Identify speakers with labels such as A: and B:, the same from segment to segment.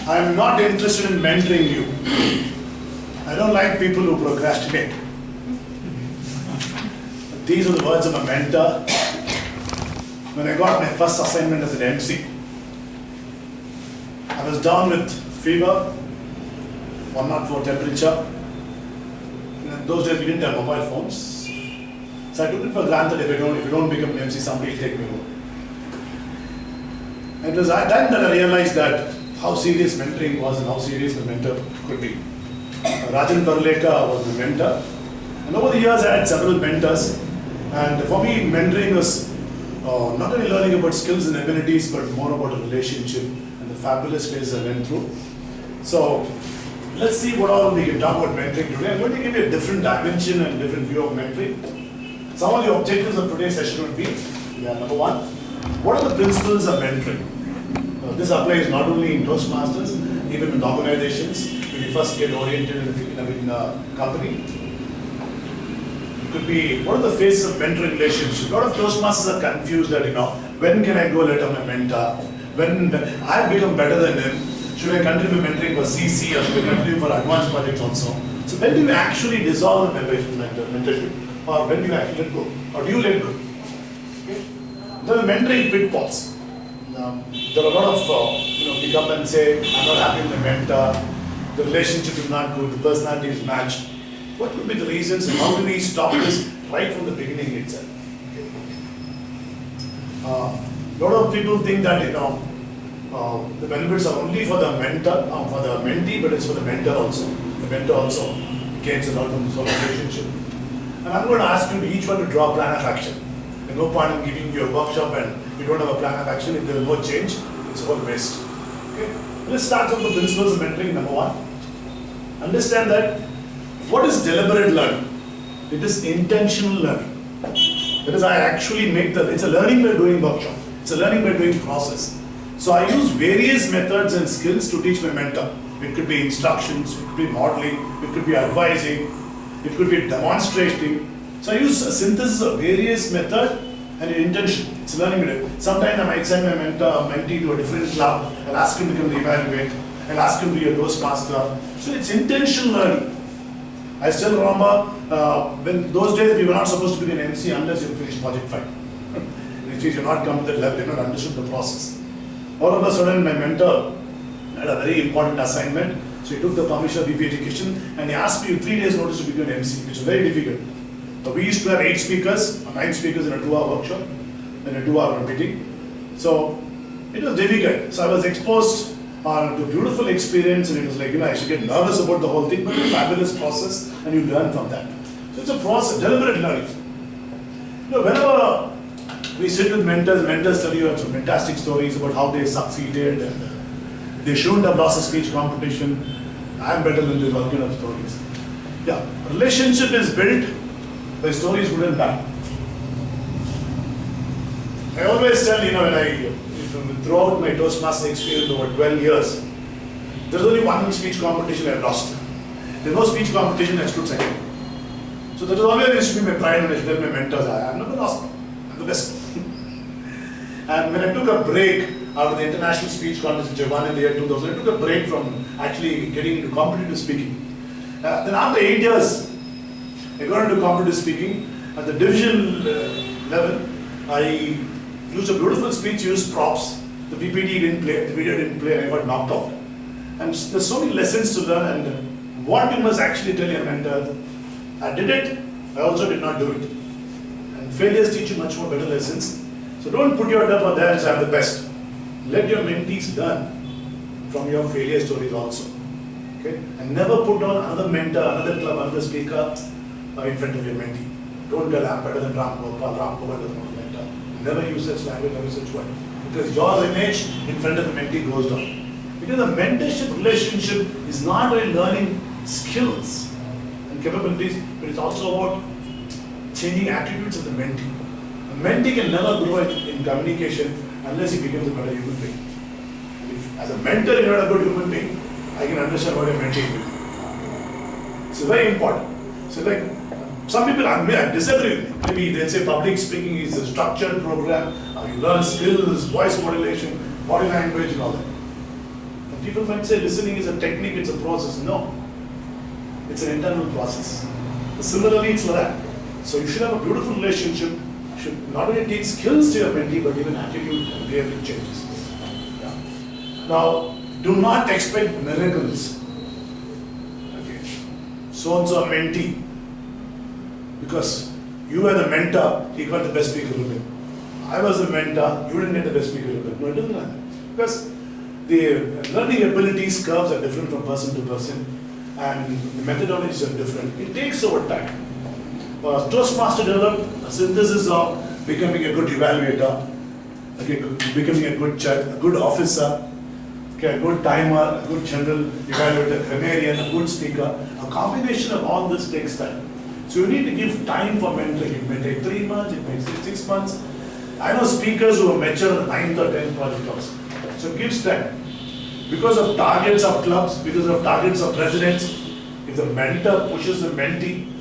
A: I'm not interested in mentoring you. I don't like people who procrastinate. These are the words of a mentor. When I got my first assignment as an MC, I was down with fever, 104 temperature. In those days we didn't have mobile phones. So I took it for granted if you don't become an MC, somebody will take me over. And it was at that time that I realized that how serious mentoring was and how serious the mentor could be. Rajan Parleka was my mentor. And over the years I had several mentors. And for me, mentoring was not only learning about skills and abilities, but more about a relationship and the fabulous phase I went through. So let's see what all we can talk about mentoring today. I'm going to give you a different dimension and different view of mentoring. Some of the objectives of today's session would be, number one, what are the principles of mentoring? This applies not only in Toastmasters, even in organizations. When you first get oriented in a company. It could be, what are the phases of mentoring relationship? A lot of Toastmasters are confused that, when can I go letter my mentor? When I've become better than him, should I continue mentoring for CC or should I continue for advanced projects also? So when do you actually dissolve the mentorship? Or when do you actually let go? Or do you let go? Okay. There are mentoring pitfalls. There are a lot of, we come and say, I'm not happy with the mentor, the relationship is not good, the personality is matched. What could be the reasons and how do we stop this right from the beginning itself? A lot of people think that, the benefits are only for the mentor, for the mentee, but it's for the mentor also. The mentor also gains a lot from this whole relationship. And I'm going to ask you each one to draw a plan of action. There's no point in giving you a workshop and you don't have a plan of action. If there is no change, it's all waste. Okay? Let's start with the principles of mentoring. Number one, understand that what is deliberate learning? It is intentional learning. That is, I actually it's a learning by doing workshop. It's a learning by doing process. So I use various methods and skills to teach my mentor. It could be instructions, it could be modeling, it could be advising, it could be demonstrating. So I use a synthesis of various methods and an intention. It's a learning method. Sometimes I might send my mentee to a different club. I'll ask him to come to evaluate. I'll ask him to be a Toastmaster. So it's intentional learning. I still remember when those days we were not supposed to be an MC unless you finish Project 5. Which means you're not come to that level, you're not understood the process. All of a sudden my mentor had a very important assignment. So he took the permission of BP Education and he asked me 3 days notice to become an MC, which was very difficult. So we used to have 8 speakers, or 9 speakers in a 2-hour workshop, in a 2-hour meeting. So it was difficult. So I was exposed to a beautiful experience and it was like, I should get nervous about the whole thing, but it's a fabulous process and you learn from that. So it's a process, deliberate learning. Whenever we sit with mentors tell you some fantastic stories about how they succeeded and they shouldn't have lost a speech competition. I'm better than this, all kind of stories. Yeah, relationship is built by stories good and bad. I always tell, throughout my Toastmaster experience over 12 years, there's only one speech competition I lost. There's no speech competition I stood second. So that was always used to be my pride when I tell my mentors, I've never lost. I'm the best. And when I took a break out of the international speech contest which I won in the year 2000, I took a break from actually getting into competitive speaking. Then after 8 years, I got into competitive speaking. At the division level, I used a beautiful speech, used props. The PPT didn't play, the video didn't play, and I got knocked out. And there's so many lessons to learn, and what you must actually tell your mentor, I did it, I also did not do it. And failures teach you much more better lessons. So don't put yourself out there and say I'm the best. Let your mentees learn from your failure stories also. Okay? And never put on another mentor, another club, another speaker in front of your mentee. Don't tell I'm better than Ram Gopal better than my mentor. Never use such language, never such word. Because your image in front of the mentee goes down. Because the mentorship relationship is not only learning skills and capabilities, but it's also about changing attitudes of the mentee. A mentee can never grow in communication unless he becomes a better human being. And if, as a mentor, you're not a good human being, I can understand what a mentee is. It's very important. So like, some people I disagree with me. Maybe they'll say public speaking is a structured program, you learn skills, voice modulation, body language and all that. People might say listening is a technique, it's a process. No, it's an internal process. Similarly, it's like that. So you should have a beautiful relationship. You should not only teach skills to your mentee, but even attitude and behavior changes. Yeah. Now, do not expect miracles. Okay. So and so a mentee, because you were the mentor, he got the best speaker ribbon. I was the mentor, you didn't get the best speaker ribbon. No, it doesn't like that. Because the learning abilities curves are different from person to person, and the methodologies are different. It takes over time. Toastmaster developed a synthesis of becoming a good evaluator, okay, becoming a good judge, a good officer, okay, a good timer, a good general evaluator, grammarian, a good speaker. A combination of all this takes time. So you need to give time for mentoring. It may take 3 months, it may take 6 months. I know speakers who are mature in the 9th or 10th project also. So it gives time. Because of targets of clubs, because of targets of presidents, if the mentor pushes the mentee,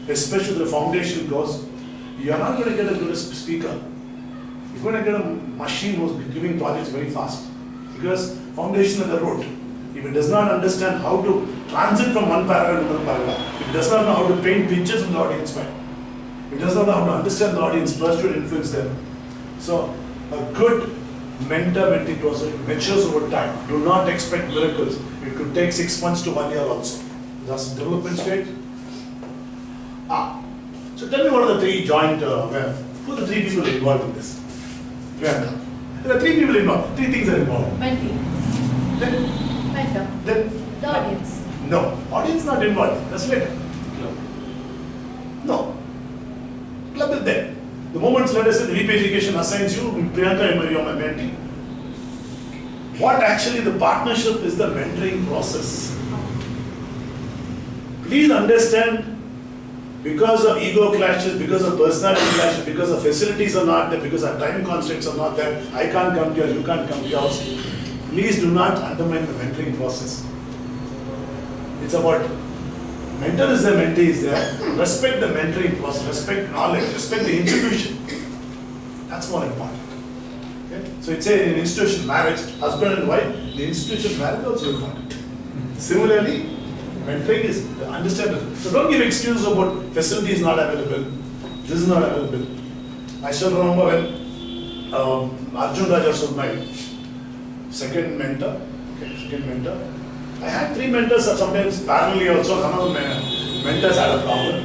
A: especially the foundation course, you are not going to get a good speaker. You're going to get a machine who's giving projects very fast. Because foundation is the road. If it does not understand how to transit from one paragraph to another paragraph, if it does not know how to paint pictures in the audience mind, if it does not know how to understand the audience first to influence them. So a good mentor-mentee process matures over time. Do not expect miracles. It could take 6 months to 1 year also. That's the development stage. So tell me what are the 3 joint, who are the 3 people involved in this? There are 3 people involved, 3 things are involved.
B: Mentee.
A: Then,
B: Mentor.
A: then
B: The audience.
A: no, audience not involved, that's later. No. Club is there. The moment, let us say, the VP Education assigns you, Priyanka, you are my mentee. What actually the partnership is the mentoring process. Please understand, because of ego clashes, because of personality clashes, because of facilities are not there, because of time constraints are not there, I can't come to yours, you can't come to yours. Please do not undermine the mentoring process. It's about mentor is there, mentee is there. Respect the mentoring process, respect knowledge, respect the institution. That's more important. Okay? So it's a, in institution marriage, husband and wife, the institution marriage also important. Similarly, mentoring is understandable. So don't give excuses about facility is not available, this is not available. I still remember when Arjun Raj was my second mentor. I had 3 mentors, sometimes parallelly also, none of the mentors had a problem.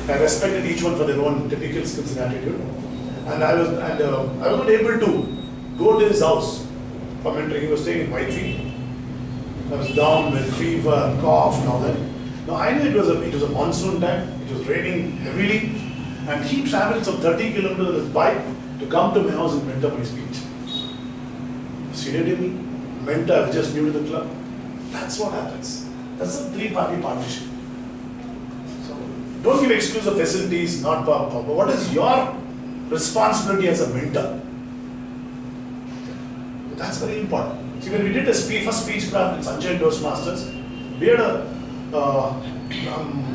A: I respected each one for their own technical skills and attitude. And I was not able to go to his house for mentoring. He was staying in Whitefield. I was down with fever, cough and all that. Now I knew it was a monsoon time, it was raining heavily, and he traveled some 30 kilometers with his bike to come to my house and mentor my speech. Senior to me, mentor, I was just new to the club. That's what happens. That's a 3-party partnership. So don't give excuse of facilities, not power. But what is your responsibility as a mentor? That's very important. See, when we did a first speech craft in Sanjay Toastmasters, we had a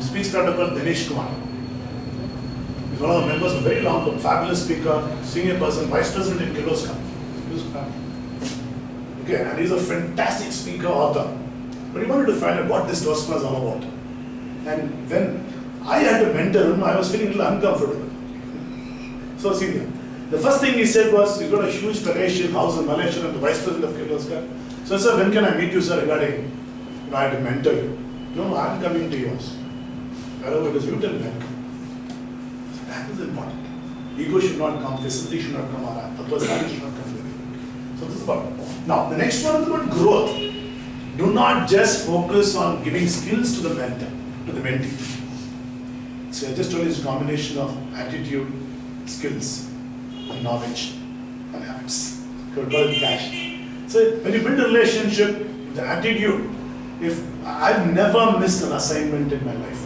A: speech crafter called Dinesh Kumar. He's one of the members, a very long term, fabulous speaker, senior person, vice president in Kirloskar. Okay, and he's a fantastic speaker, author. But he wanted to find out what this Toastmasters is all about. And when I had to mentor him, I was feeling a little uncomfortable. So senior. The first thing he said was, he's got a huge palatial house in Malaysia and the vice president of Kirloskar. So I said, when can I meet you, sir, regarding, I had to mentor you. No, I'm coming to yours. Wherever it is, you tell me. So that is important. Ego should not come, facility should not come, the personality should not come. So this is about. Now, the next one is about growth. Do not just focus on giving skills to the mentor, to the mentee. So I just told you it's a combination of attitude, skills, and knowledge, and habits. Could call it cash. So when you build a relationship, the attitude, if I've never missed an assignment in my life.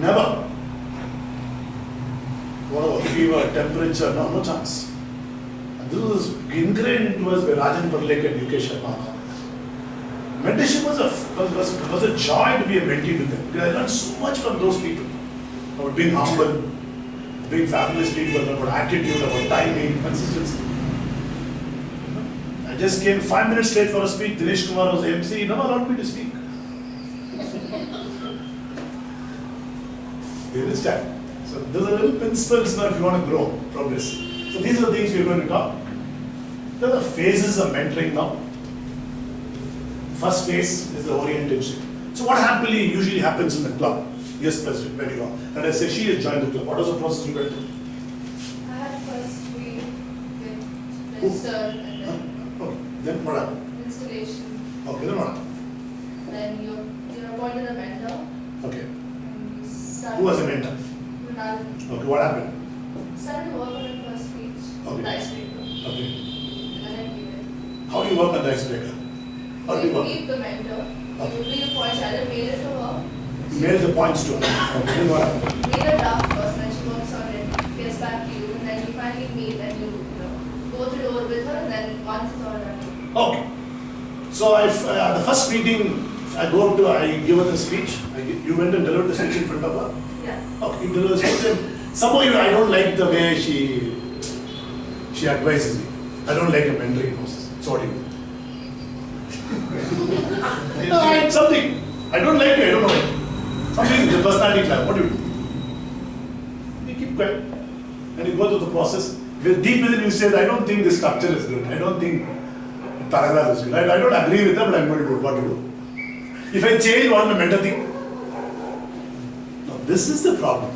A: Never. Whatever, fever, temperature, no chance. And this was ingrained into us by Rajan Parlekar and UK Sharma. Mentorship was a joy to be a mentee with them. Because I learned so much from those people. About being humble, being fabulous people, about attitude, about timing, consistency. I I just came 5 minutes late for a speech. Dinesh Kumar was the MC. He never allowed me to speak. You understand? So those are little principles now if you want to grow, progress. So these are the things we're going to talk. There are the phases of mentoring now. First phase is the orientation. So what usually happens in the club? Yes, President, very well. And I say she has joined the club. What was the process you went through?
B: I had first we get registered and then
A: Okay. Then what happened?
B: installation.
A: Okay, then what happened?
B: Then you're appointed a mentor.
A: Okay.
B: And you start.
A: Who was the mentor?
B: Kunal.
A: Okay, what happened?
B: Started to work on the first speech.
A: Okay.
B: The icebreaker.
A: Okay.
B: And then we did.
A: How do you work on the icebreaker? How do you
B: We
A: work?
B: meet the mentor.
A: Okay.
B: You bring the points, either mail it to her.
A: Mail the points to her. Okay, then what happened?
B: Mail a draft first, then she works on it, gets back to you, and then you finally meet and you go through it over with her, and then once it's all done.
A: Okay. So the first meeting, I give her the speech. You went and delivered the speech in front of her.
B: Yeah.
A: Okay, you deliver the speech. And somehow I don't like the way she advises me. I don't like a mentoring process. So what do you do? No, something. I don't like it. I don't know it. Something the personality type. What do? You keep quiet and you go through the process. Deep within you say, I don't think this structure is good. I don't think the paragraph is good. I don't agree with that, but I'm going to do what to do. If I change what the mentor think, no, this is the problem.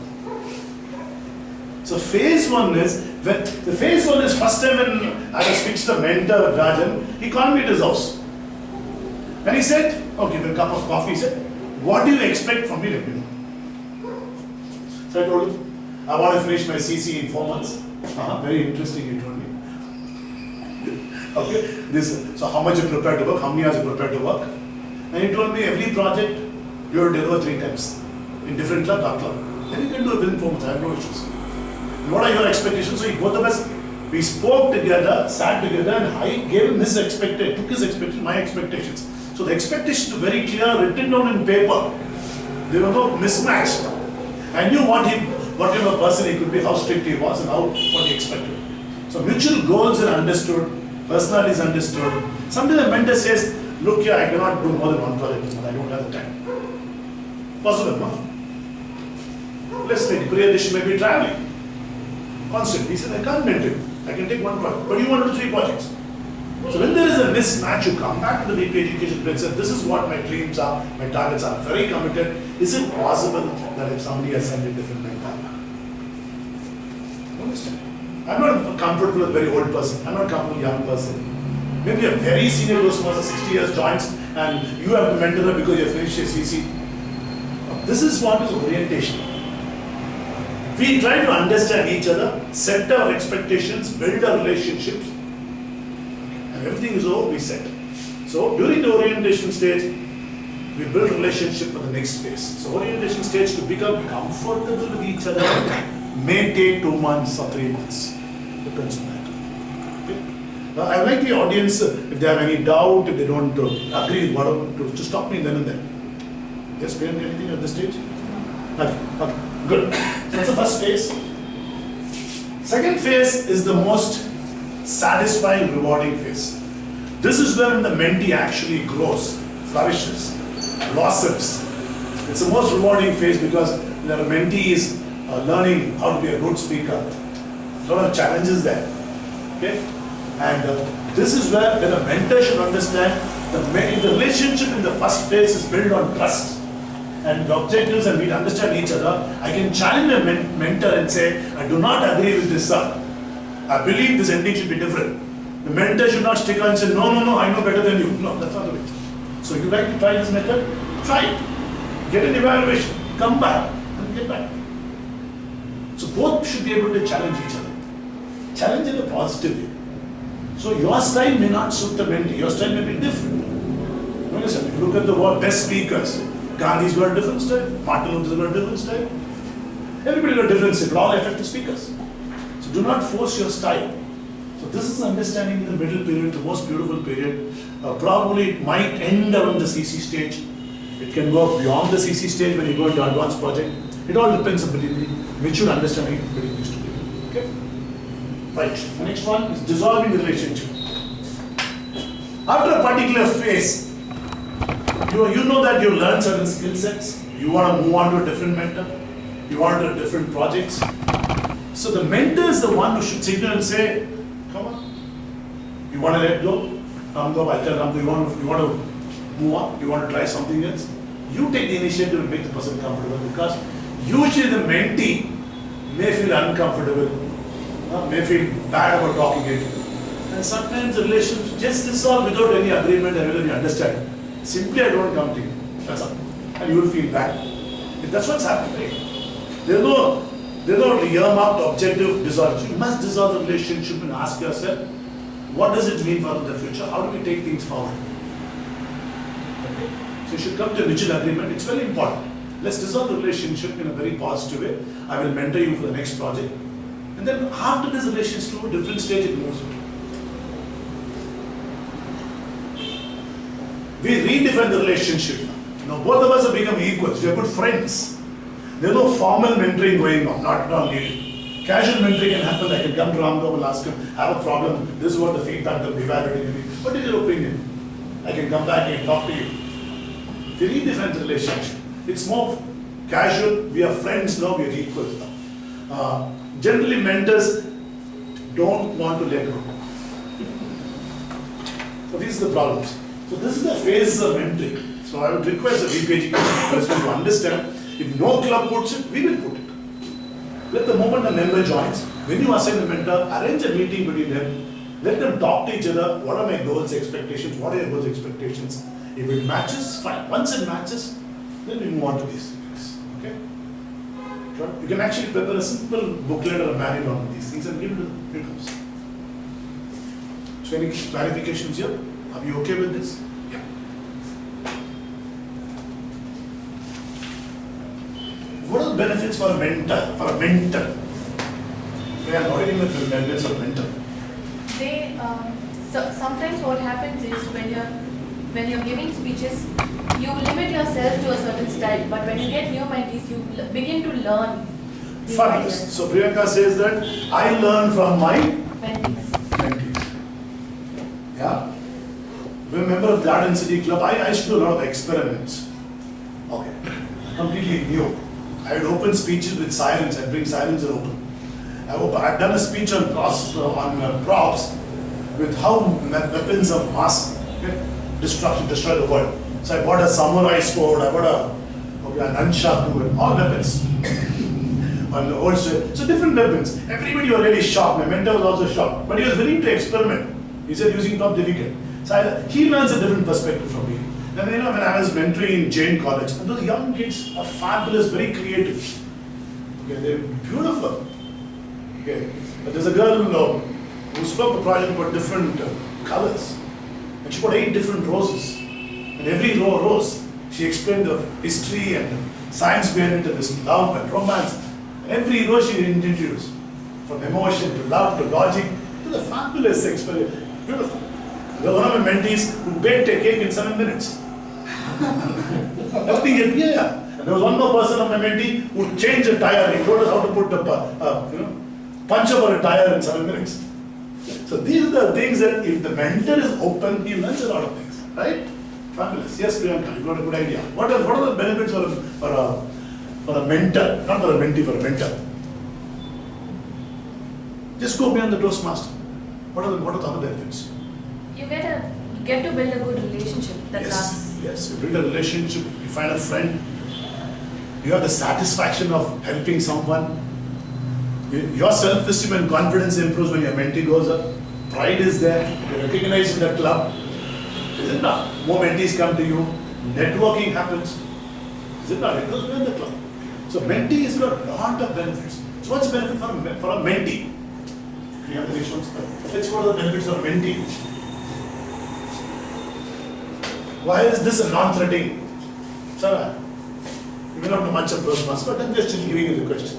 A: So phase one is first time when I was fixed the mentor Rajan, he called me at his house. And he said, okay, with a cup of coffee, he said, what do you expect from me? Let me know. So I told him, I want to finish my CC in 4 months. Very interesting, he told me. Okay, so how much you prepared to work, how many hours you prepared to work. And he told me every project you have to deliver 3 times in different club, that club. Then you can do it within 4 months, I have no issues. And what are your expectations? So both of us, we spoke together, sat together, and I gave him his expectation, took his expectation, my expectations. So the expectations were very clear, written down in paper. There was no mismatch. I knew what type of person he could be, how strict he was, and what he expected. So mutual goals are understood, personality is understood. Sometimes the mentor says, look here, I cannot do more than 1 project, but I don't have the time. Possible, no? Let's say Priyadesh may be traveling. Constant. He said, I can't mentor you. I can take 1 project. But you want to do 3 projects. So when there is a mismatch, you come back to the VP education and say, this is what my dreams are, my targets are, very committed. Is it possible that if somebody has sent a different mentor? Understand? I'm not comfortable with a very old person. I'm not comfortable with a young person. Maybe a very senior person was 60 years joins and you have to mentor her because you have finished your CC. This is what is orientation. We try to understand each other, set our expectations, build our relationships, and everything is over, we set. So during the orientation stage, we build relationship for the next phase. So orientation stage to become comfortable with each other may take 2 months or 3 months. Depends on that. Okay. I would like the audience, if they have any doubt, if they don't agree with whatever, to stop me then and then. Yes, parent, anything at this stage? Okay, good. So that's the first phase. Second phase is the most satisfying, rewarding phase. This is when the mentee actually grows, flourishes, blossoms. It's the most rewarding phase because the mentee is learning how to be a good speaker. A lot of challenges there. Okay? And this is where the mentor should understand the relationship in the first phase is built on trust and the objectives, and we understand each other. I can challenge a mentor and say, I do not agree with this, sir. I believe this ending should be different. The mentor should not stick on and say, no, I know better than you. No, that's not the way. So you like to try this method? Try it. Get an evaluation. Come back and get back. So both should be able to challenge each other. Challenge in a positive way. So your style may not suit the mentee. Your style may be different. Listen, if you look at the word best speakers, Gandhi's got a different style, Martin Luther's got a different style. Everybody got a different style, but all effective speakers. So do not force your style. So this is understanding in the middle period, the most beautiful period. Probably it might end around the CC stage. It can go beyond the CC stage when you go into advanced project. It all depends on the mutual understanding between these two people. Okay? Right. The next one is dissolving the relationship. After a particular phase, you know that you learn certain skill sets, you want to move on to a different mentor, you want to do different projects. So the mentor is the one who should signal and say, come on, you want to let go? Ramdev, I'll tell Ramdev, you want to move on, you want to try something else? You take the initiative and make the person comfortable, because usually the mentee may feel uncomfortable, may feel bad about talking it. And sometimes the relationship just dissolve without any agreement and without any understanding. Simply, I don't come to you. That's all. And you will feel bad. That's what's happening, right? There's no earmarked objective dissolve. You must dissolve the relationship and ask yourself, what does it mean for the future? How do we take things forward? Okay? So you should come to a mutual agreement. It's very important. Let's dissolve the relationship in a very positive way. I will mentor you for the next project. And then after this relationship, to a different stage, it moves on. We redefine the relationship. Now both of us have become equals. We are good friends. There is no formal mentoring going on, not needed. Casual mentoring can happen. I can come to Ramdev and ask him, I have a problem. This is what the feedback that we evaluating. What is your opinion? I can come back and talk to you. We redefine the relationship. It's more casual. We are friends now. We are equals now. Generally, mentors don't want to let go. So these are the problems. So this is the phases of mentoring. So I would request the VP president to understand, if no club puts it, we will put it. Let the moment a member joins, when you assign a mentor, arrange a meeting between them, let them talk to each other, what are my goals, expectations, what are your goals, expectations. If it matches, fine. Once it matches, then we move on to these things. Okay? Sure. You can actually prepare a simple booklet or a manual on these things and give it to the victims. So any clarifications here? Are you okay with this? Yeah. What are the benefits for a mentor? We are not even the benefits of a mentor.
B: So sometimes what happens is when you're giving speeches, you limit yourself to a certain style, but when you get new mentees, you begin to learn.
A: Fabulous. So Priyanka says that I learn from my mentees. Yeah. We're a member of Garden City Club. I used to do a lot of experiments. Okay. Completely new. I would open speeches with sirens. I'd bring sirens and open. I've done a speech on props with how weapons of mass destruction destroy the world. So I bought a samurai sword, I bought an nunchaku, all weapons. On the old sword. So different weapons. Everybody was really shocked. My mentor was also shocked. But he was willing to experiment. He said using top difficult. So he learns a different perspective from me. And when I was mentoring in Jain College, and those young kids are fabulous, very creative. Okay, they're beautiful. Okay, but there's a girl who spoke a project about different colors, and she got 8 different roses. And every rose, she explained the history and the science behind it, and this love and romance. And every rose she introduced, from emotion to love to logic to the fabulous experience. Beautiful. There was one of my mentees who baked a cake in 7 minutes. Nothing yet, yeah. And there was one more person of my mentee who changed a tire. He told us how to put a punch up on a tire in 7 minutes. So these are the things that if the mentor is open, he learns a lot of things, right? Fabulous. Yes, Priyanka, you got a good idea. What are the benefits for a mentor, not for a mentee, for a mentor? Just go beyond the Toastmaster. What are the other benefits?
B: You get to build a good relationship that lasts.
A: Yes, you build a relationship, you find a friend, you have the satisfaction of helping someone. Your self-esteem and confidence improves when your mentee goes up. Pride is there, you're recognized in the club. Is it not? More mentees come to you, networking happens. Is it not? It goes beyond the club. So mentee has got a lot of benefits. So what's the benefit for a mentee? You have the next one. Let's go to the benefits of a mentee. Why is this a non-threatening? Sir, you may not know much of Toastmasters, but I'm just giving you the question.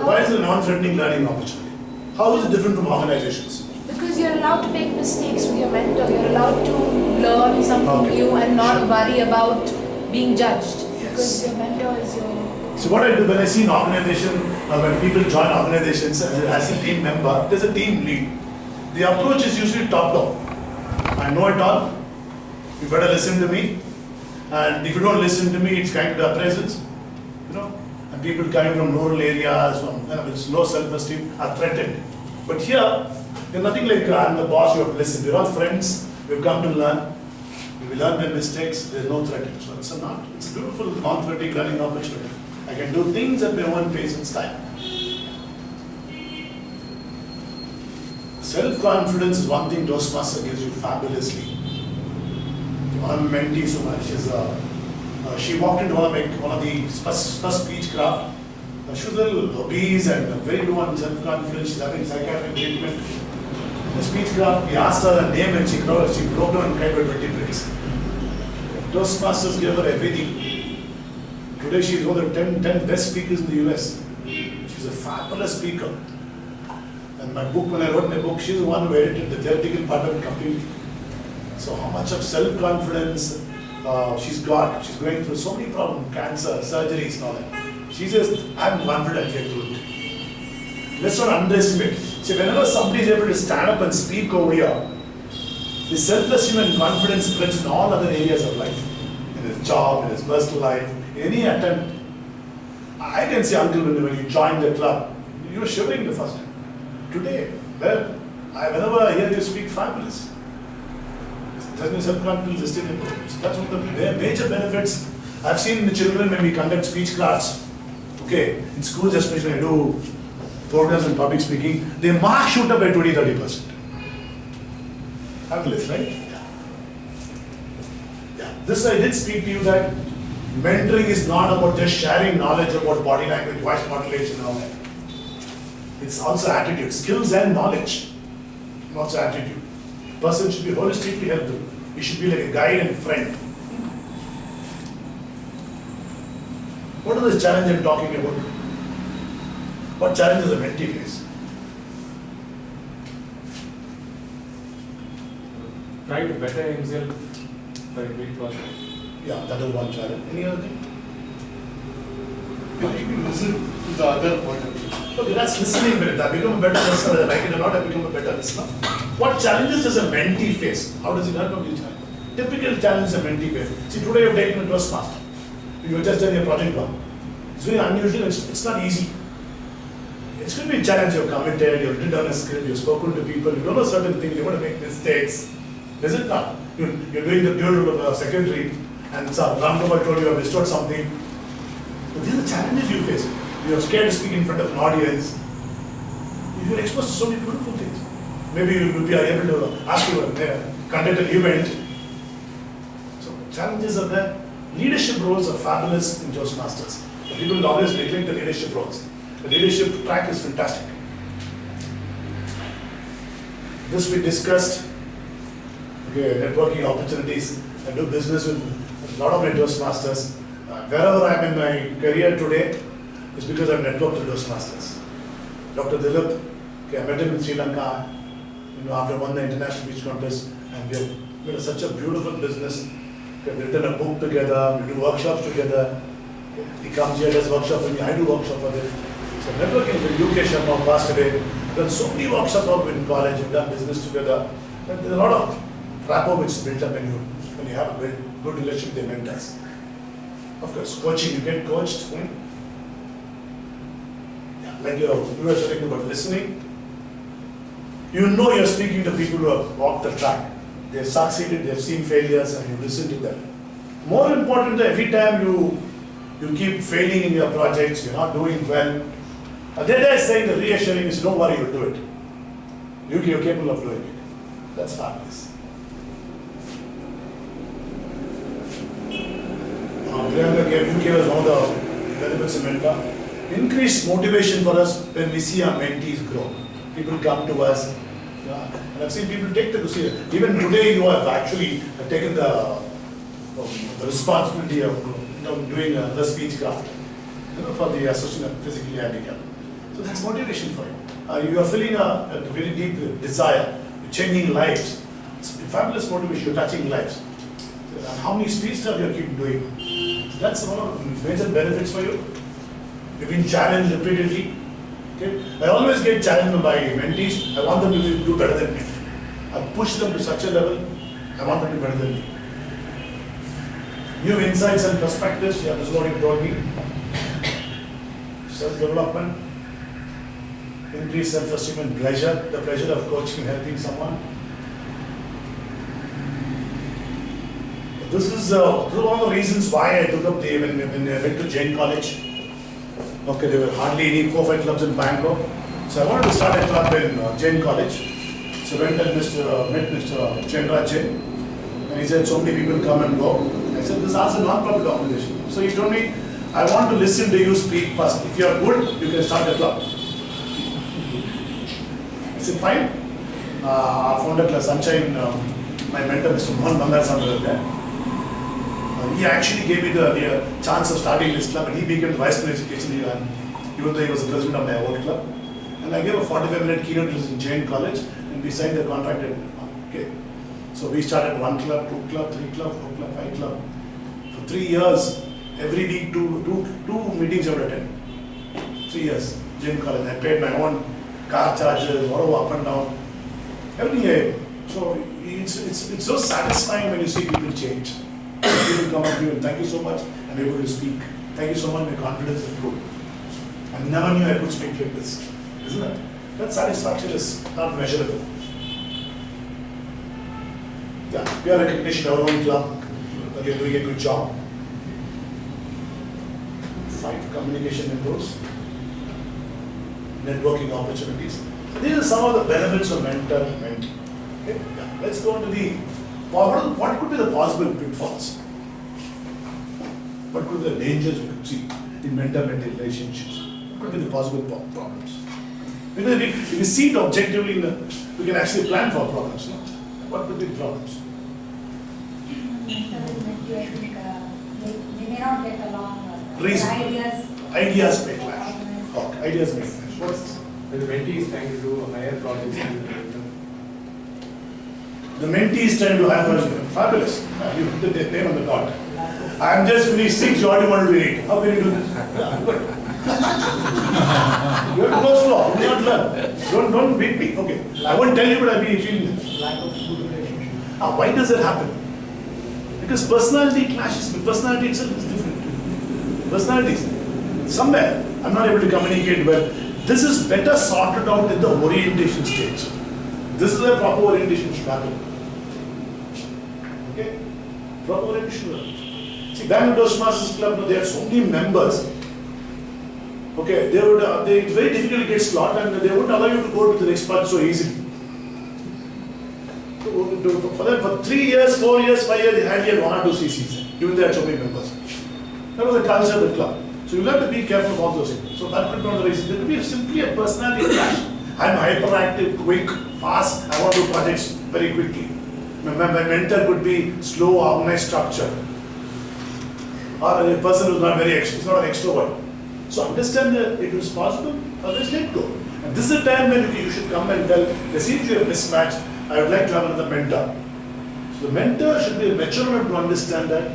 A: Why is it a non-threatening learning opportunity? How is it different from organizations?
B: Because you're allowed to make mistakes with your mentor. You're allowed to learn something new and not worry about being judged.
A: Yes.
B: Because your mentor is your...
A: So what I do when I see an organization, when people join organizations as a team member, there's a team lead. The approach is usually top-down. I know it all. You better listen to me. And if you don't listen to me, it's kind of presence. And people coming from rural areas, from with low self-esteem, are threatened. But here, there's nothing like I'm the boss, you have to listen. We're all friends, we've come to learn. We learn my mistakes, there's no threat. So it's a beautiful, non-threatening learning opportunity. I can do things at my own pace and style. Self-confidence is one thing Toastmaster gives you fabulously. One of my mentees, she walked into one of the first speech craft. She was a little obese and very low on self-confidence. She's having psychiatric treatment. In the speech craft, we asked her her name and she broke down and cried for 20 minutes. Toastmasters gave her everything. Today she is one of the 10 best speakers in the US. She's a fabulous speaker. And my book, when I wrote my book, she's the one who edited the theoretical part of it completely. So how much of self-confidence she's got. She's going through so many problems, cancer, surgeries and all that. She says, I'm confident here through it. Let's not underestimate. See, whenever somebody is able to stand up and speak over here, the self-esteem and confidence spreads in all other areas of life. In his job, in his personal life, in any attempt. I can say, Uncle, when you joined the club, you were shivering the first time. Today, whenever I hear you speak, fabulous. Doesn't your self-confidence is still improved. So that's one of the major benefits I've seen in the children when we conduct speech class. Okay, in schools especially, I do programs in public speaking, their marks shoot up by 20-30%. Fabulous, right? Yeah. This I did speak to you that mentoring is not about just sharing knowledge about body language, voice modulation and all that. It's also attitude, skills and knowledge, not attitude. Person should be holistically helpful. He should be like a guide and friend. What are the challenges I'm talking about? What challenges a mentee face?
C: Try to better himself for every process.
A: Yeah, that is one challenge. Any other thing?
D: Listen to the other point of view.
A: Okay, that's listening better. I become a better listener. I like it a lot. I become a better listener. What challenges does a mentee face? How does he learn from these challenges? Typical challenges a mentee face. See, today you've taken a Toastmaster. You just done your project work. It's very unusual. It's not easy. It's going to be a challenge. You're committed. You've written down a script. You've spoken to people. You don't know certain things. You're going to make mistakes. Is it not? You're doing the duty of a secretary, and some Ramgopal told you have restored something. But these are the challenges you face. You're scared to speak in front of an audience. You're exposed to so many beautiful things. Maybe you will be able to ask you to conduct an event. So challenges are there. Leadership roles are fabulous in Toastmasters. People will always neglect the leadership roles. The leadership track is fantastic. This we discussed. Okay, networking opportunities. I do business with a lot of my Toastmasters. Wherever I am in my career today, it's because I've networked with Toastmasters. Dr. Dilip, okay, I met him in Sri Lanka, after won the international speech contest, and we have made such a beautiful business. We have written a book together, we do workshops together. Okay. He comes here, does workshop for me, I do workshop for him. So networking with UK Sharma passed away. We've done so many workshops in college, we've done business together. And there's a lot of rapport which is built up when you have a very good relationship with your mentors. Of course, coaching, you get coached. Like you were talking about listening. You know you're speaking to people who have walked the track. They've succeeded, they've seen failures, and you listen to them. More important, every time you keep failing in your projects, you're not doing well. They're saying the reassuring is, don't worry, you'll do it. You're capable of doing it. That's fabulous. You gave us one of the benefits of mentor. Increased motivation for us when we see our mentees grow. People come to us, and I've seen people take the decision. Even today, you have actually taken the responsibility of doing the speech craft for the Association of Physically Handicapped. So that's motivation for you. You are feeling a very deep desire, you're changing lives. It's a fabulous motivation, you're touching lives. How many speeches have you keep doing? So that's one of the major benefits for you. You've been challenged repeatedly. Okay? I always get challenged by mentees. I want them to do better than me. I push them to such a level. I want them to be better than me. New insights and perspectives, yeah, this is what you told me. Self-development, increased self-esteem and pleasure, the pleasure of coaching and helping someone. This is one of the reasons why I took up when I went to Jain College. Okay, there were hardly any 4-5 clubs in Bangalore. So I wanted to start a club in Jain College. So I went and met Mr. Chandra Jain. And he said, so many people come and go. I said, this is a non-profit organization. So he told me, I want to listen to you speak first. If you are good, you can start a club. I said, fine. Our founder class, Sunshine, my mentor, Mr. Mohan Bangar, was there. He actually gave me the chance of starting this club, and he became the vice president education, even though he was the president of my old club. And I gave a 45-minute keynote in Jain College, and we signed the contract. Okay. So we started 1 club, 2 club, 3 club, 4 club, 5 club. For 3 years, every week, two meetings I would attend. 3 years, Jain College. I paid my own car charges, whatever, up and down. Every year. So it's so satisfying when you see people change. People come up to you and thank you so much, I'm able to speak. Thank you so much, my confidence improved. I never knew I could speak like this, isn't it? That satisfaction is not measurable. Yeah, we are recognition our own club, that you're doing a good job. 5 communication improves, networking opportunities. So these are some of the benefits of mentor and mentee. Okay? Yeah. Let's go into the what could be the possible pitfalls? What could be the dangers we could see in mentor-mentee relationships? What could be the possible problems? Because if we see it objectively, we can actually plan for problems. No? What could be the problems?
E: Mentor and mentee, I think they may not get along.
A: Reason. Ideas may clash.
E: Organize.
A: Okay, ideas may clash. What's this?
C: When the mentee is trying to do higher projects than the mentor.
A: The mentee is trying to have a fabulous. You put the name on the dot. I am just finished 6, you already want to do 8. How can you do this? Yeah, good. You have to go slow, do not learn. Don't beat me. Okay. I won't tell you, but I'll be feeling this.
F: Lack of good relationship.
A: Why does it happen? Because personality clashes, but personality itself is different. Personalities. Somewhere, I'm not able to communicate well. This is better sorted out in the orientation stage. This is where proper orientation should happen. Okay? Proper orientation. See, Bangalore Toastmasters Club, they have so many members. Okay, it's very difficult to get slot, and they won't allow you to go to the next part so easily. For them, for 3 years, 4 years, 5 years, they hardly had 1 or 2 CCs, even they had so many members. That was the culture of the club. So you have to be careful of all those things. So that could be one of the reasons. There could be simply a personality clash. I'm hyperactive, quick, fast, I want to do projects very quickly. My mentor could be slow, organized, structured. Or a person who's not it's not an extrovert. So understand that it is possible, otherwise let go. And this is a time when you should come and tell, there seems to be a mismatch, I would like to have another mentor. So the mentor should be mature enough to understand that,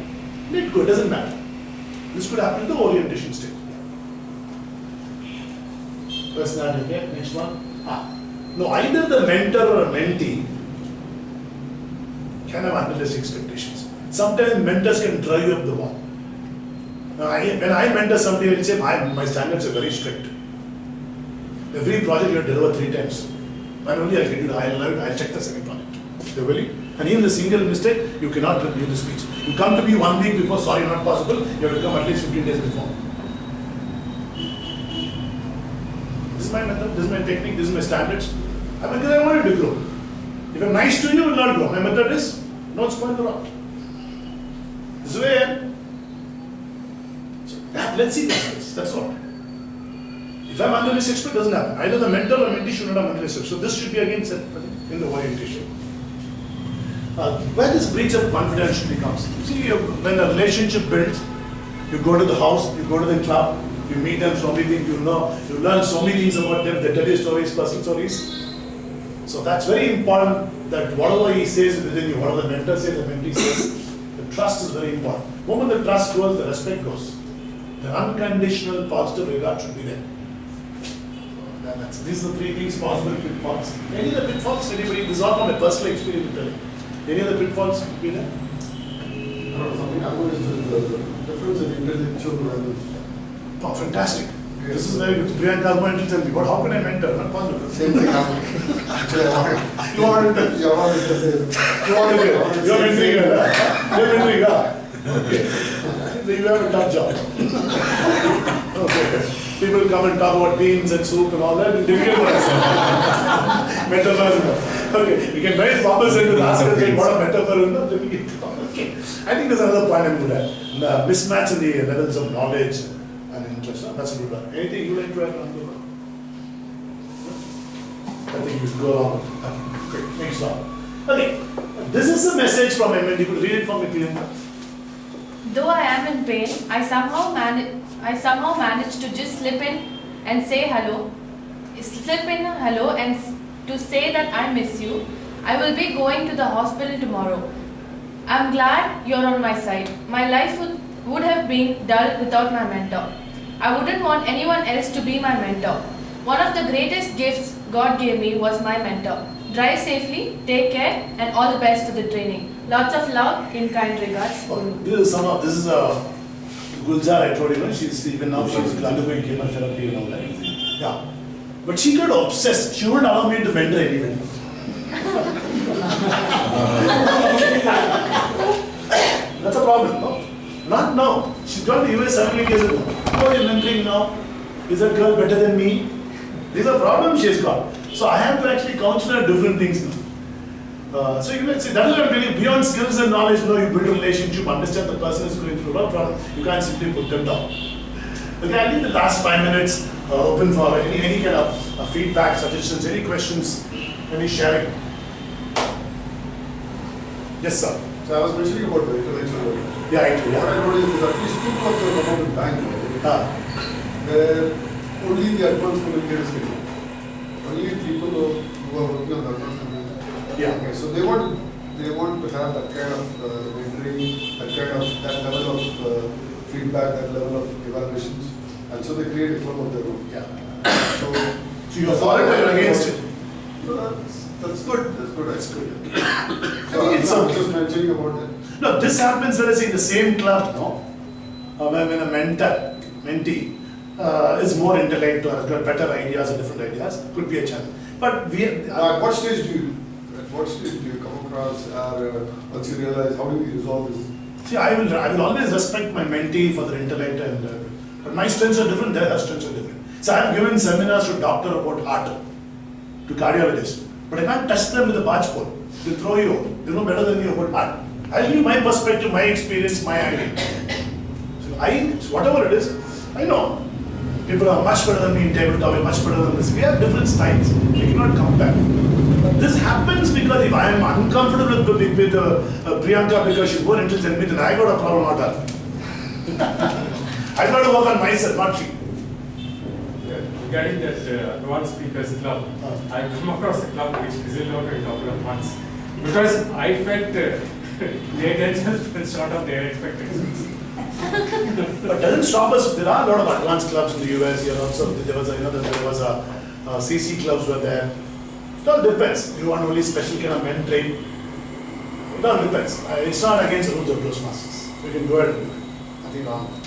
A: let go, it doesn't matter. This could happen in the orientation stage. Personality, okay, next one. No, either the mentor or a mentee can have unrealistic expectations. Sometimes mentors can drive you up the wall. Now, when I mentor somebody, I will say, my standards are very strict. Every project you have to deliver 3 times. And only I'll get you the I'll check the second project. You will? And even a single mistake, you cannot review the speech. You come to me 1 week before, sorry, not possible, you have to come at least 15 days before. This is my method, this is my technique, this is my standards. Because I want you to grow. If I'm nice to you, you will not grow. My method is, don't spoil the route. This way, let's see this. That's all. If I'm unrealistic, it doesn't happen. Either the mentor or mentee should not have unrealistic. So this should be again set in the orientation. Where this breach of confidentiality comes. See, when a relationship builds, you go to the house, you go to the club, you meet them, so many things you know, you learn so many things about them, they tell you stories, personal stories. So that's very important that whatever he says within you, whatever the mentor says, the mentee says, the trust is very important. The moment the trust goes, the respect goes. The unconditional positive regard should be there. These are the 3 things possible pitfalls. Any of the pitfalls, anybody, this is all from a personal experience. Any other pitfalls, Peter?
F: Something I noticed is the difference in intellectual levels.
A: Oh, fantastic. This is very good. Priyanka is going to tell me, what, how can I mentor? Not possible.
F: Same thing happened. Actually, I wanted.
A: You wanted to,
F: Yeah, I wanted to say.
A: you wanted to, you're mentoring her. You're mentoring her. Okay. You have a tough job. Okay. People come and talk about beans and soup and all that. It's difficult for us. Metaphor. Okay. We can very proper sentence ask us what a metaphor is. Not difficult. Okay. I think there's another point I'm good at. The mismatch in the levels of knowledge and interest. That's a good one. Anything you like to add on to that? I think you should go along. Quick, next one. Okay. This is a message from MND. You could read it for me, Priyanka.
B: Though I am in pain, I somehow managed to just slip in and say hello. To say that I miss you. I will be going to the hospital tomorrow. I'm glad you're on my side. My life would have been dull without my mentor. I wouldn't want anyone else to be my mentor. One of the greatest gifts God gave me was my mentor. Drive safely, take care, and all the best for the training. Lots of love, in kind regards.
A: Oh, this is a Gulzar, I told you, she's even now she's undergoing chemotherapy and all that. Yeah. But she got obsessed. She wouldn't allow me to mentor anyone. That's a problem, no? Not now. She's gone to the US 7 years ago. Who are you mentoring now? Is that girl better than me? These are problems she's got. So I have to actually counsel her different things now. So you might say, that is what I'm telling you, beyond skills and knowledge, you build a relationship, understand the person is going through a lot of problems. You can't simply put them down. Okay, I think the last 5 minutes open for any kind of feedback, suggestions, any questions, any sharing. Yes, sir.
F: So I was mentioning about the intellectual level.
A: Yeah, I do.
F: What I
A: Yeah.
F: noticed is at least 2 clubs are about in Bangalore, where only the advanced communicators is getting. Only people who are working on the advanced communicators.
A: Yeah.
F: Okay, so they want to have that kind of mentoring, that level of feedback, that level of evaluations, and so they create a club of their own.
A: Yeah.
F: So
A: you're for it or against it?
F: So that's good. That's good.
A: That's good.
F: So
A: I think it's
F: I'm
A: okay.
F: just mentioning about that.
A: No, this happens, let us say, in the same club, no? When a mentee is more intellect or has got better ideas or different ideas, could be a challenge. But
F: At what stage do you come across, or once you realize, how do you resolve this?
A: see, I will always respect my mentee for their intellect, but my strengths are different, their strengths are different. So I have given seminars to doctor about heart, to cardiologists, but I can't touch them with a barge pole. They throw you, they know better than you about heart. I'll give my perspective, my experience, my idea. So whatever it is, I know. People are much better than me in tabletop, much better than this. We have different styles. We cannot compare. But this happens because if I am uncomfortable with Priyanka because she's more intelligent than me, then I got a problem, not her. I got to work on myself, not she.
C: Regarding that advanced speakers club, I come across a club which fizzled out in a couple of months because I felt they themselves fell short of their expectations.
A: But doesn't stop us. There are a lot of advanced clubs in the US here also. There was a CC clubs were there. It all depends. You want only special kind of men train. It all depends. It's not against the rules of Toastmasters. We can go ahead and do it. Nothing wrong.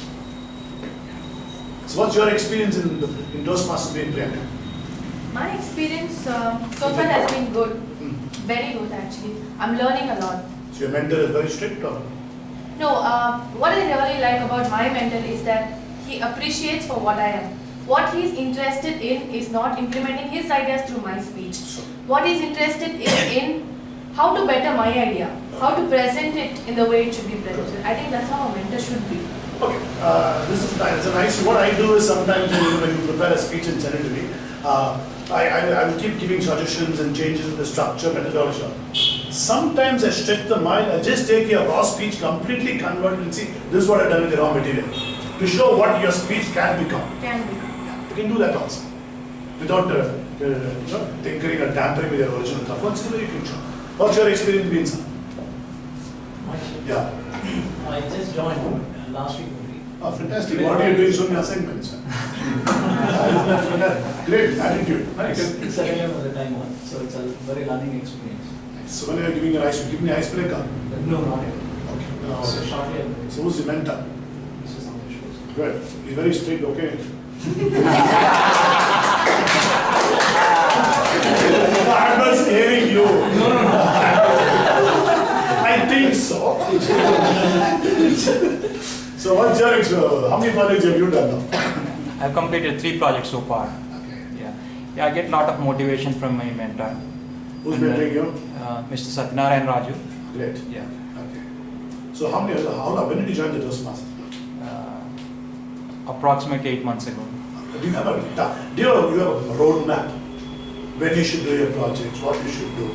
A: So what's your experience in Toastmasters being Priyanka?
B: My experience so far has been good. Very good actually. I'm learning a lot.
A: So your mentor is very strict or?
B: No, what I really like about my mentor is that he appreciates for what I am. What he's interested in is not implementing his ideas through my speech. What he's interested in how to better my idea, how to present it in the way it should be presented. I think that's how a mentor should be.
A: Okay, this is nice. It's a nice. What I do is sometimes when you prepare a speech and send it to me, I will keep giving suggestions and changes in the structure, methodology. Sometimes I stretch the mind. I just take your raw speech, completely convert it and see this is what I've done with the raw material to show what your speech can become.
B: Can be.
A: You can do that also without tinkering or tampering with your original stuff. Once in a while you can show. What's your experience been, sir? Yeah.
G: I just joined last week only.
A: Oh, fantastic. What are you doing so many assignments? Great attitude. Nice.
G: 7 a.m. was the time one, so it's a very learning experience.
A: So when you are giving an ice, you give me ice breaker.
G: No, not yet.
A: Okay.
G: So shortly, I will.
A: So who's the mentor?
G: This is Sandesh.
A: Good. He's very strict, okay? I'm not scaring you. I think so. So what's your experience? How many projects have you done now?
H: I've completed 3 projects so far.
A: Okay.
H: Yeah, I get a lot of motivation from my mentor.
A: Who's
H: And,
A: mentoring you?
H: Mr. Satyanarayan Raju.
A: Great.
H: Yeah.
A: Okay. So how long, when did you join the Toastmasters?
H: Approximately 8 months ago.
A: Do you have a roadmap? When you should do your projects, what you should do?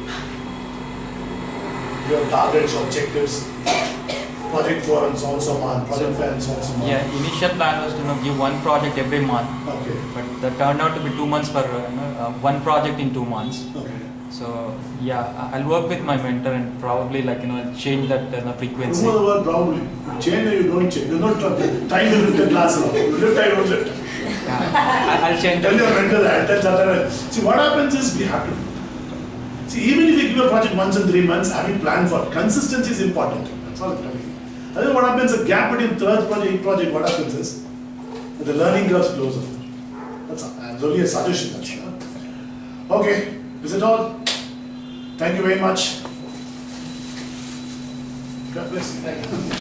A: Your targets, objectives, project forums also month, project fans also month.
H: Yeah, initial plan was to give one project every month,
A: Okay.
H: but that turned out to be 2 months per one project in 2 months.
A: Okay.
H: So yeah, I'll work with my mentor and probably change that frequency.
A: Remember the word probably. Change or you don't change. You don't time to lift the glass now. You lift, I don't lift.
H: I'll change
A: Tell your
H: that.
A: mentor that. Tell Satyanarayan. See, what happens is we have to. See, even if you give a project once in 3 months, having planned for consistency is important. That's all I'm telling you. I think what happens, a gap between third project, what happens is that the learning curve is closer. That's all. It's only a suggestion. That's all. Okay, is it all? Thank you very much. God bless you.